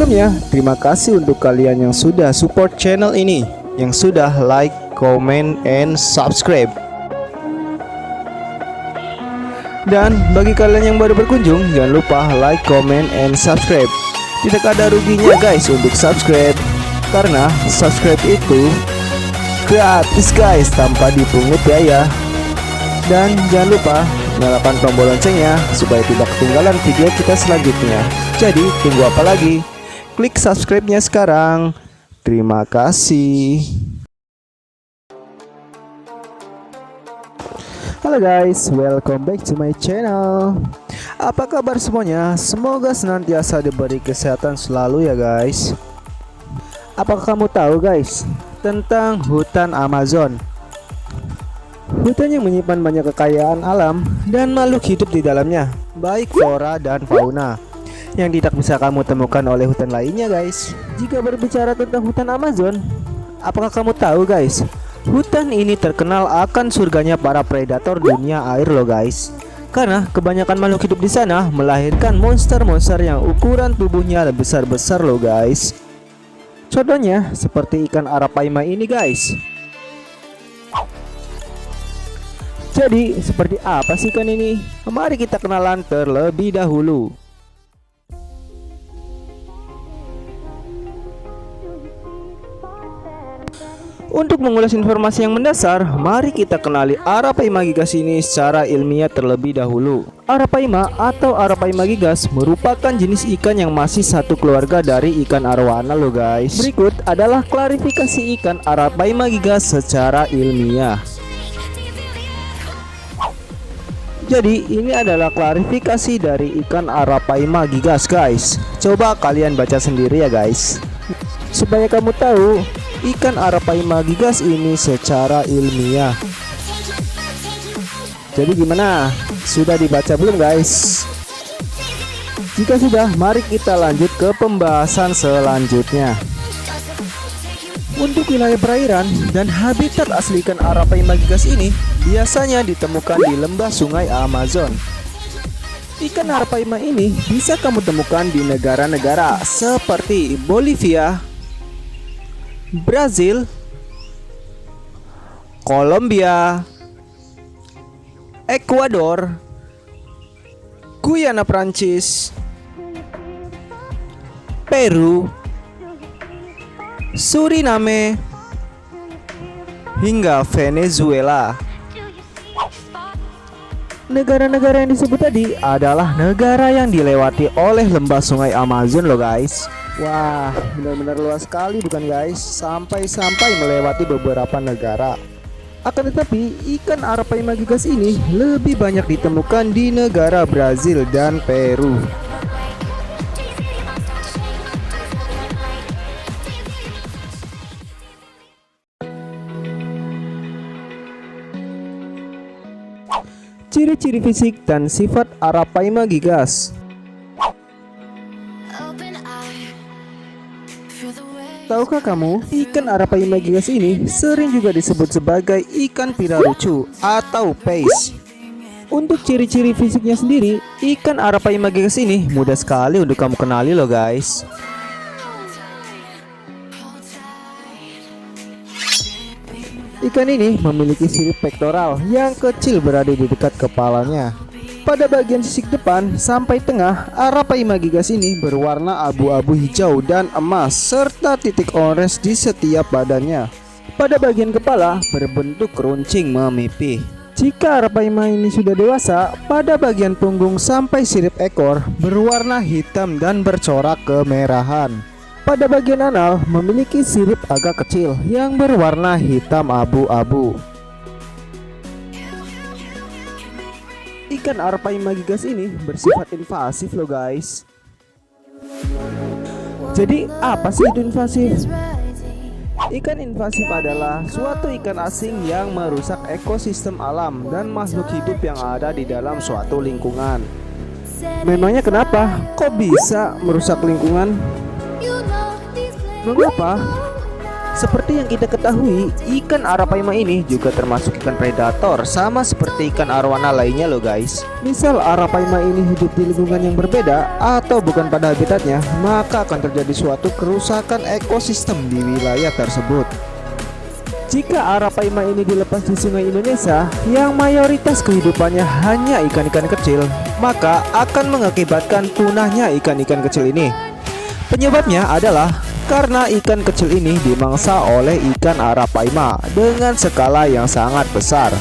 Sebelumnya, terima kasih untuk kalian yang sudah support channel ini, yang sudah like, comment, and subscribe. Dan bagi kalian yang baru berkunjung, jangan lupa like, comment, and subscribe. Tidak ada ruginya guys untuk subscribe, karena subscribe itu gratis guys, tanpa dipungut biaya. Dan jangan lupa nyalakan tombol loncengnya supaya tidak ketinggalan video kita selanjutnya. Jadi tunggu apa lagi? Klik subscribe-nya sekarang. Terima kasih. Halo guys, welcome back to my channel. Apa kabar semuanya? Semoga senantiasa diberi kesehatan selalu ya guys. Apakah kamu tahu guys tentang hutan Amazon? Hutan yang menyimpan banyak kekayaan alam dan makhluk hidup di dalamnya, baik flora dan fauna, yang tidak bisa kamu temukan oleh hutan lainnya guys. Jika berbicara tentang hutan Amazon, apakah kamu tahu guys, hutan ini terkenal akan surganya para predator dunia air loh guys. Karena kebanyakan makhluk hidup di sana melahirkan monster-monster yang ukuran tubuhnya lebih besar-besar loh guys. Contohnya seperti ikan arapaima ini guys. Jadi seperti apa sih ikan ini? Mari kita kenalan terlebih dahulu. Untuk mengulas informasi yang mendasar, mari kita kenali Arapaima gigas ini secara ilmiah terlebih dahulu. Arapaima atau Arapaima gigas merupakan jenis ikan yang masih satu keluarga dari ikan arwana loh guys. Berikut adalah klarifikasi ikan Arapaima gigas secara ilmiah. Jadi ini adalah klarifikasi dari ikan Arapaima gigas guys. Coba kalian baca sendiri ya guys, supaya kamu tahu ikan Arapaima gigas ini secara ilmiah. Jadi gimana? Sudah dibaca belum guys? Jika sudah, mari kita lanjut ke pembahasan selanjutnya. Untuk wilayah perairan dan habitat asli ikan Arapaima gigas ini biasanya ditemukan di lembah sungai Amazon. Ikan Arapaima ini bisa kamu temukan di negara-negara seperti Bolivia, Brazil, Kolombia, Ekuador, Guyana Prancis, Peru, Suriname, hingga Venezuela. Negara-negara yang disebut tadi adalah negara yang dilewati oleh lembah sungai Amazon loh guys. Wah, benar-benar luas sekali bukan guys? Sampai-sampai melewati beberapa negara. Akan tetapi, ikan Arapaima gigas ini lebih banyak ditemukan di negara Brazil dan Peru. Ciri-ciri fisik dan sifat Arapaima gigas. Tahukah kamu, ikan Arapaima gigas ini sering juga disebut sebagai ikan pirarucu atau pais. Untuk ciri-ciri fisiknya sendiri, ikan Arapaima gigas ini mudah sekali untuk kamu kenali loh guys. Ikan ini memiliki sirip pektoral yang kecil berada di dekat kepalanya. Pada bagian sisik depan sampai tengah, Arapaima gigas ini berwarna abu-abu hijau dan emas serta titik orange di setiap badannya. Pada bagian kepala berbentuk runcing memipih. Jika Arapaima ini sudah dewasa, pada bagian punggung sampai sirip ekor berwarna hitam dan bercorak kemerahan. Pada bagian anal memiliki sirip agak kecil yang berwarna hitam abu-abu. Ikan Arapaima gigas ini bersifat invasif loh guys. Jadi apa sih itu invasif? Ikan invasif adalah suatu ikan asing yang merusak ekosistem alam dan makhluk hidup yang ada di dalam suatu lingkungan. Memangnya kenapa? Kok bisa merusak lingkungan? Mengapa? Seperti yang kita ketahui, ikan arapaima ini juga termasuk ikan predator, sama seperti ikan arwana lainnya loh guys. Misal arapaima ini hidup di lingkungan yang berbeda atau bukan pada habitatnya, maka akan terjadi suatu kerusakan ekosistem di wilayah tersebut. Jika arapaima ini dilepas di sungai Indonesia yang mayoritas kehidupannya hanya ikan-ikan kecil, maka akan mengakibatkan punahnya ikan-ikan kecil ini. Penyebabnya adalah karena ikan kecil ini dimangsa oleh ikan arapaima dengan skala yang sangat besar.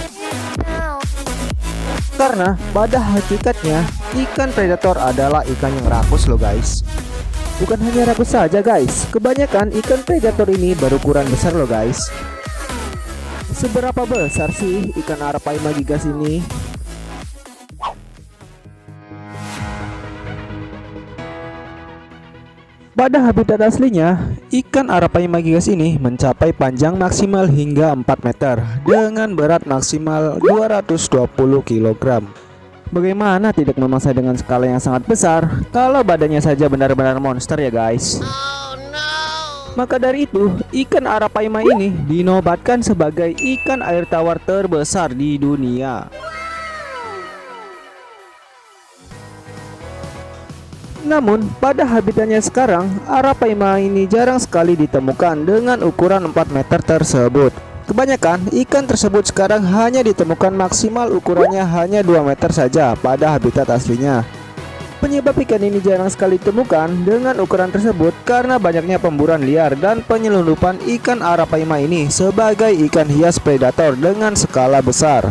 Karena pada hakikatnya ikan predator adalah ikan yang rakus loh guys. Bukan hanya rakus saja guys, kebanyakan ikan predator ini berukuran besar loh guys. Seberapa besar sih ikan arapaima gigas ini? Pada habitat aslinya, ikan arapaima gigas ini mencapai panjang maksimal hingga 4 meter dengan berat maksimal 220 kg. Bagaimana tidak memangsa dengan skala yang sangat besar kalau badannya saja benar-benar monster ya guys. Maka dari itu, ikan arapaima ini dinobatkan sebagai ikan air tawar terbesar di dunia. Namun, pada habitatnya sekarang, arapaima ini jarang sekali ditemukan dengan ukuran 4 meter tersebut. Kebanyakan ikan tersebut sekarang hanya ditemukan maksimal ukurannya hanya 2 meter saja pada habitat aslinya. Penyebab ikan ini jarang sekali ditemukan dengan ukuran tersebut karena banyaknya pemburuan liar dan penyelundupan ikan arapaima ini sebagai ikan hias predator dengan skala besar.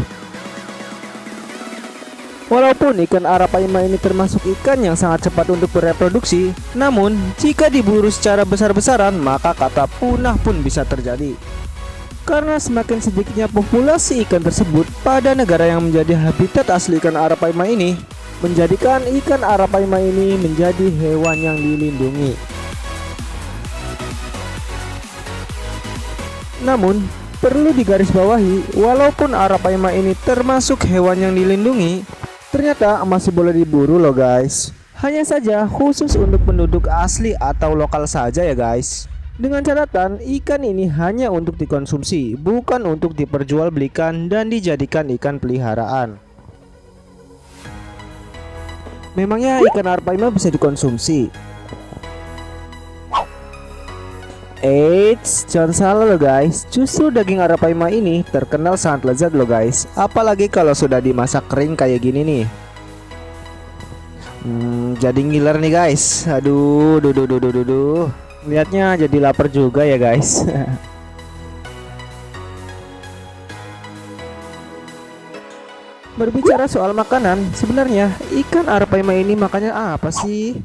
Walaupun ikan arapaima ini termasuk ikan yang sangat cepat untuk bereproduksi, namun jika diburu secara besar-besaran maka kata punah pun bisa terjadi. Karena semakin sedikitnya populasi ikan tersebut pada negara yang menjadi habitat asli ikan arapaima ini, menjadikan ikan arapaima ini menjadi hewan yang dilindungi. Namun, perlu digarisbawahi, walaupun arapaima ini termasuk hewan yang dilindungi, ternyata masih boleh diburu loh guys. Hanya saja khusus untuk penduduk asli atau lokal saja ya guys. Dengan catatan, ikan ini hanya untuk dikonsumsi, bukan untuk diperjualbelikan dan dijadikan ikan peliharaan. Memangnya ikan arapaima bisa dikonsumsi? Eits, jangan salah loh guys. Justru daging arapaima ini terkenal sangat lezat loh guys. Apalagi kalau sudah dimasak kering kayak gini nih. Jadi ngiler nih guys. Aduh, duh. Lihatnya jadi lapar juga ya guys. Berbicara soal makanan, sebenarnya ikan arapaima ini makannya apa sih?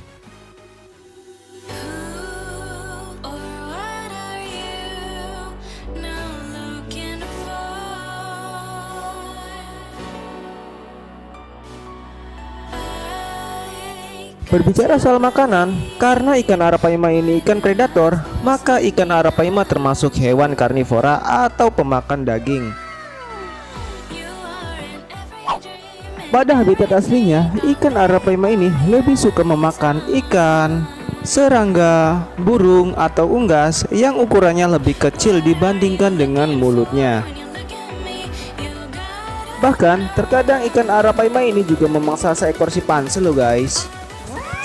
Berbicara soal makanan, karena ikan arapaima ini ikan predator, maka ikan arapaima termasuk hewan karnivora atau pemakan daging. Pada habitat aslinya, ikan arapaima ini lebih suka memakan ikan, serangga, burung, atau unggas yang ukurannya lebih kecil dibandingkan dengan mulutnya. Bahkan, terkadang ikan arapaima ini juga memangsa seekor simpanse loh guys.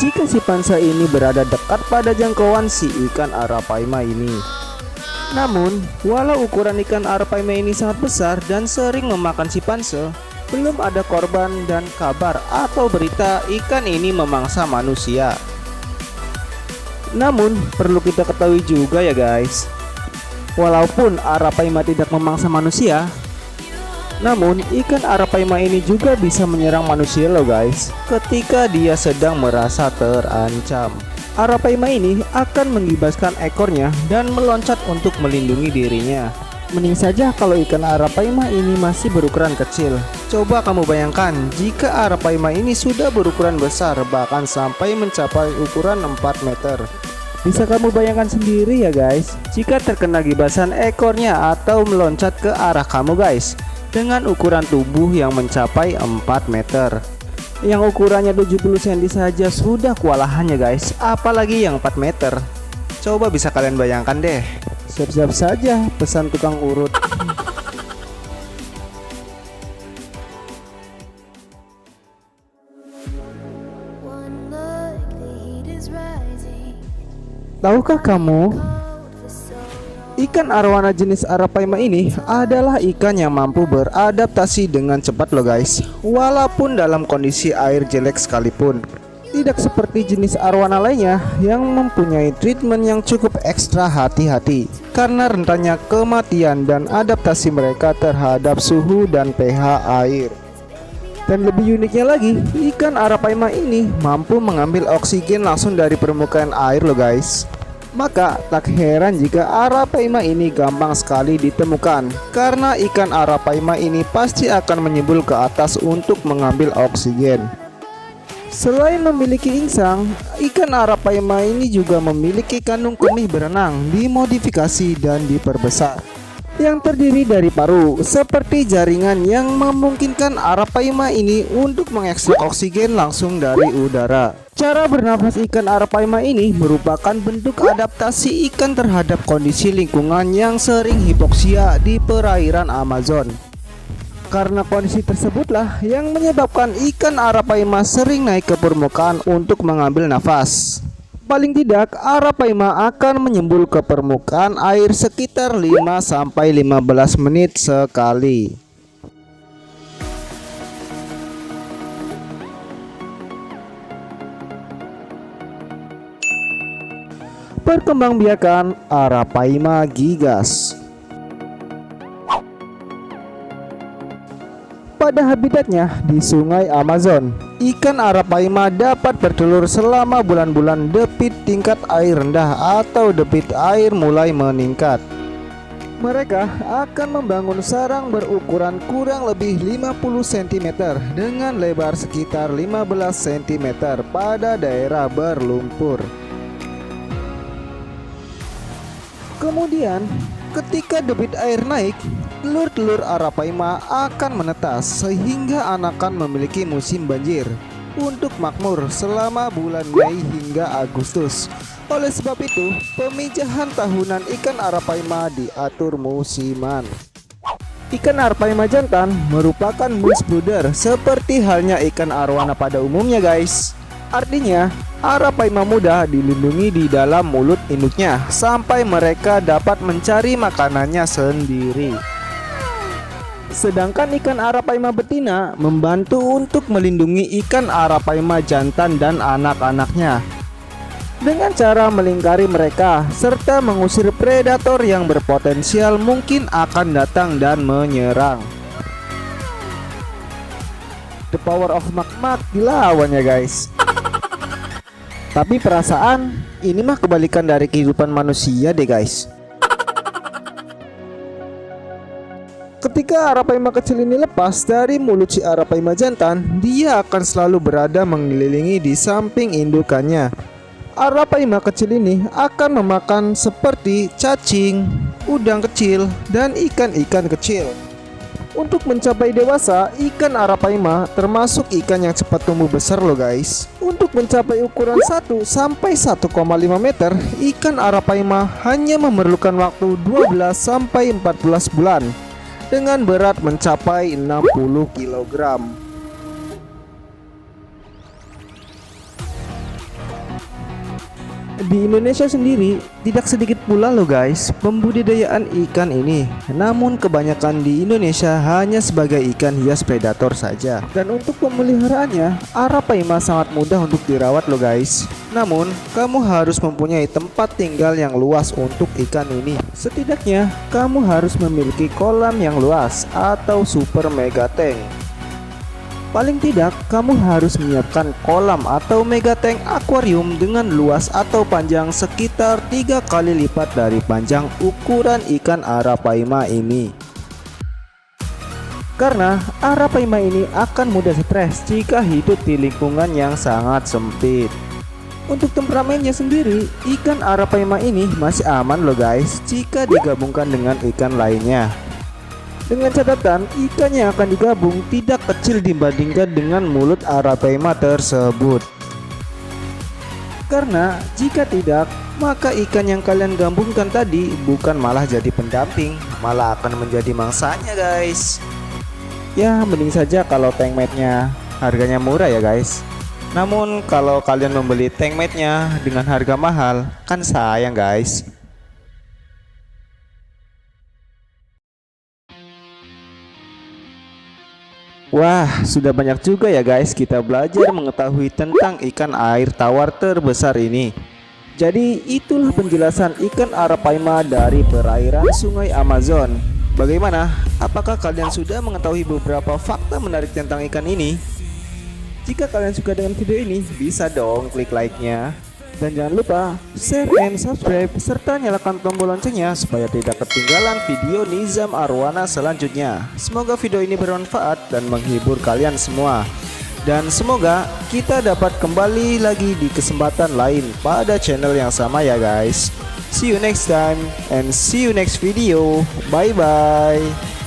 Jika simpanse ini berada dekat pada jangkauan si ikan arapaima ini. Namun, walau ukuran ikan arapaima ini sangat besar dan sering memakan simpanse, belum ada korban dan kabar atau berita ikan ini memangsa manusia. Namun perlu kita ketahui juga ya guys, walaupun arapaima tidak memangsa manusia, namun ikan arapaima ini juga bisa menyerang manusia loh guys ketika dia sedang merasa terancam. Arapaima ini akan mengibaskan ekornya dan meloncat untuk melindungi dirinya. Mending saja kalau ikan arapaima ini masih berukuran kecil. Coba kamu bayangkan jika arapaima ini sudah berukuran besar, bahkan sampai mencapai ukuran 4 meter. Bisa kamu bayangkan sendiri ya guys, jika terkena gibasan ekornya atau meloncat ke arah kamu guys, dengan ukuran tubuh yang mencapai 4 meter. Yang ukurannya 70 cm saja sudah kewalahannya guys, apalagi yang 4 meter. Coba bisa kalian bayangkan deh. Siap-siap saja pesan tukang urut. Tahukah kamu, ikan arowana jenis arapaima ini adalah ikan yang mampu beradaptasi dengan cepat loh guys, walaupun dalam kondisi air jelek sekalipun. Tidak seperti jenis arowana lainnya yang mempunyai treatment yang cukup ekstra hati-hati karena rentannya kematian dan adaptasi mereka terhadap suhu dan pH air. Dan lebih uniknya lagi, ikan arapaima ini mampu mengambil oksigen langsung dari permukaan air loh guys. Maka tak heran jika arapaima ini gampang sekali ditemukan, karena ikan arapaima ini pasti akan menyembul ke atas untuk mengambil oksigen. Selain memiliki insang, ikan arapaima ini juga memiliki kandung kemih berenang dimodifikasi dan diperbesar, yang terdiri dari paru seperti jaringan yang memungkinkan arapaima ini untuk mengekstrak oksigen langsung dari udara. Cara bernafas ikan arapaima ini merupakan bentuk adaptasi ikan terhadap kondisi lingkungan yang sering hipoksia di perairan Amazon. Karena kondisi tersebutlah yang menyebabkan ikan arapaima sering naik ke permukaan untuk mengambil nafas. Paling tidak, arapaima akan menyembul ke permukaan air sekitar 5-15 menit sekali. Perkembangbiakan arapaima gigas. Pada habitatnya di sungai Amazon, ikan arapaima dapat bertelur selama bulan-bulan debit tingkat air rendah atau debit air mulai meningkat. Mereka akan membangun sarang berukuran kurang lebih 50 cm dengan lebar sekitar 15 cm pada daerah berlumpur. Kemudian, ketika debit air naik, telur-telur arapaima akan menetas sehingga anakan memiliki musim banjir untuk makmur selama bulan Mei hingga Agustus. Oleh sebab itu, pemijahan tahunan ikan arapaima diatur musiman. Ikan arapaima jantan merupakan mixed brooder seperti halnya ikan arowana pada umumnya guys. Artinya, arapaima muda dilindungi di dalam mulut induknya sampai mereka dapat mencari makanannya sendiri. Sedangkan ikan arapaima betina membantu untuk melindungi ikan arapaima jantan dan anak-anaknya dengan cara melingkari mereka serta mengusir predator yang berpotensial mungkin akan datang dan menyerang. The power of mak-mak dilawan ya guys. Tapi perasaan ini mah kebalikan dari kehidupan manusia deh guys. Ketika arapaima kecil ini lepas dari mulut si arapaima jantan, dia akan selalu berada mengelilingi di samping indukannya. Arapaima kecil ini akan memakan seperti cacing, udang kecil, dan ikan-ikan kecil. Untuk mencapai dewasa, ikan arapaima termasuk ikan yang cepat tumbuh besar loh guys. Untuk mencapai ukuran 1-1,5 meter, ikan arapaima hanya memerlukan waktu 12-14 bulan. Dengan berat mencapai 60 kg. Di Indonesia sendiri tidak sedikit pula loh guys pembudidayaan ikan ini. Namun kebanyakan di Indonesia hanya sebagai ikan hias predator saja. Dan untuk pemeliharaannya, arapaima sangat mudah untuk dirawat loh guys. Namun kamu harus mempunyai tempat tinggal yang luas untuk ikan ini. Setidaknya kamu harus memiliki kolam yang luas atau super mega tank. Paling tidak, kamu harus menyiapkan kolam atau mega tank akuarium dengan luas atau panjang sekitar 3 kali lipat dari panjang ukuran ikan arapaima ini. Karena arapaima ini akan mudah stres jika hidup di lingkungan yang sangat sempit. Untuk temperamennya sendiri, ikan arapaima ini masih aman loh guys jika digabungkan dengan ikan lainnya. Dengan catatan, ikan yang akan digabung tidak kecil dibandingkan dengan mulut arapaima tersebut. Karena jika tidak, maka ikan yang kalian gabungkan tadi bukan malah jadi pendamping, malah akan menjadi mangsanya guys. Ya mending saja kalau tankmate-nya harganya murah ya guys. Namun kalau kalian membeli tankmate-nya dengan harga mahal, kan sayang guys. Wah, sudah banyak juga ya guys kita belajar mengetahui tentang ikan air tawar terbesar ini. Jadi itulah penjelasan ikan arapaima dari perairan Sungai Amazon. Bagaimana? Apakah kalian sudah mengetahui beberapa fakta menarik tentang ikan ini? Jika kalian suka dengan video ini, bisa dong klik like-nya. Dan jangan lupa share and subscribe serta nyalakan tombol loncengnya supaya tidak ketinggalan video Nizam Arwana selanjutnya. Semoga video ini bermanfaat dan menghibur kalian semua. Dan semoga kita dapat kembali lagi di kesempatan lain pada channel yang sama ya guys. See you next time and see you next video. Bye bye.